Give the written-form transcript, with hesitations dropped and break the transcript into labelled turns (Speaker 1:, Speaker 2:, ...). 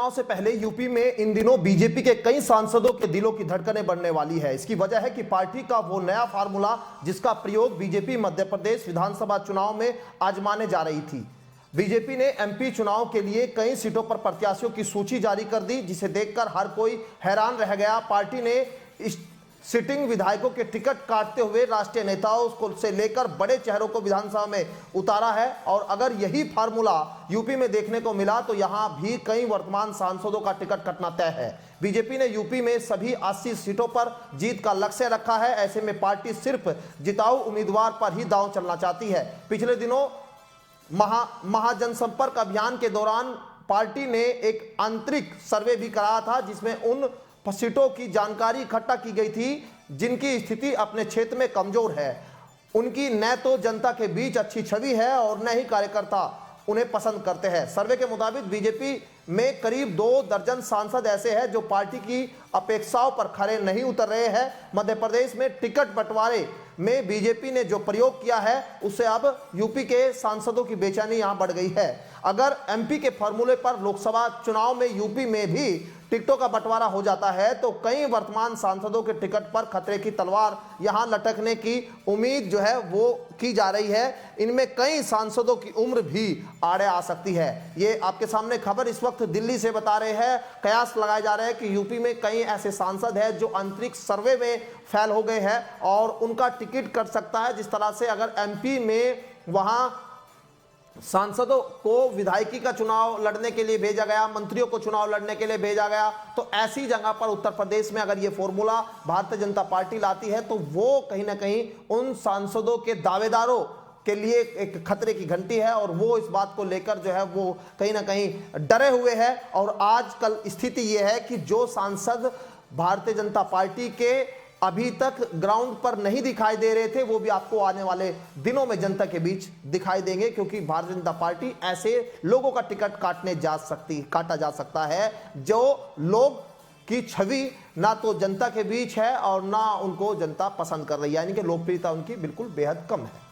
Speaker 1: चुनाव से पहले यूपी में इन दिनों बीजेपी के कई सांसदों के दिलों की धड़कनें बढ़ने वाली है। इसकी वजह है कि पार्टी का वो नया फार्मूला जिसका प्रयोग बीजेपी मध्य प्रदेश विधानसभा चुनाव में आजमाने जा रही थी। बीजेपी ने एमपी चुनाव के लिए कई सीटों पर प्रत्याशियों की सूची जारी कर दी, जिसे देखकर हर कोई हैरान रह गया। पार्टी ने इस सिटिंग विधायकों के टिकट काटते हुए राष्ट्रीय नेताओं को से लेकर बड़े चेहरों को विधानसभा में उतारा है। और अगर यही फार्मूला यूपी में देखने को मिला तो यहां भी कई वर्तमान सांसदों का टिकट कटना तय है। बीजेपी ने यूपी में सभी 80 सीटों पर जीत का लक्ष्य रखा है। ऐसे में पार्टी सिर्फ जिताऊ उम्मीदवार पर ही दांव चलना चाहती है। पिछले दिनों महाजनसंपर्क अभियान के दौरान पार्टी ने एक आंतरिक सर्वे भी कराया था, जिसमें उन सीटों की जानकारी इकट्ठा की गई थी जिनकी स्थिति अपने क्षेत्र में कमजोर है। उनकी न तो जनता के बीच अच्छी छवि है और न ही कार्यकर्ता उन्हें पसंद करते हैं। सर्वे के मुताबिक बीजेपी में करीब 2 दर्जन सांसद ऐसे हैं जो पार्टी की अपेक्षाओं पर खरे नहीं उतर रहे हैं। मध्य प्रदेश में टिकट बंटवारे में बीजेपी ने जो प्रयोग किया है उससे अब यूपी के सांसदों की बेचैनी यहां बढ़ गई है। अगर एमपी के फॉर्मूले पर लोकसभा चुनाव में यूपी में भी टिकटों का बंटवारा हो जाता है तो कई वर्तमान सांसदों के टिकट पर खतरे की तलवार यहां लटकने की उम्मीद जो है वो की जा रही है। इनमें कई सांसदों की उम्र भी आड़े आ सकती है। ये आपके सामने खबर इस वक्त दिल्ली से बता रहे हैं। कयास लगाए जा रहे हैं कि यूपी में कई ऐसे सांसद हैं जो आंतरिक सर्वे में फेल हो गए हैं और उनका टिकट कट सकता है। जिस तरह से अगर एमपी में वहां सांसदों को विधायकी का चुनाव लड़ने के लिए भेजा गया, मंत्रियों को चुनाव लड़ने के लिए भेजा गया, तो ऐसी जगह पर उत्तर प्रदेश में अगर ये फॉर्मूला भारतीय जनता पार्टी लाती है तो वो कहीं ना कहीं उन सांसदों के दावेदारों के लिए एक खतरे की घंटी है और वो इस बात को लेकर जो है वो कहीं ना कहीं डरे हुए हैं। और आजकल स्थिति ये है कि जो सांसद भारतीय जनता पार्टी के अभी तक ग्राउंड पर नहीं दिखाई दे रहे थे वो भी आपको आने वाले दिनों में जनता के बीच दिखाई देंगे, क्योंकि भारतीय जनता पार्टी ऐसे लोगों का टिकट काटा जा सकता है जो लोग की छवि ना तो जनता के बीच है और ना उनको जनता पसंद कर रही है, यानी कि लोकप्रियता उनकी बिल्कुल बेहद कम है।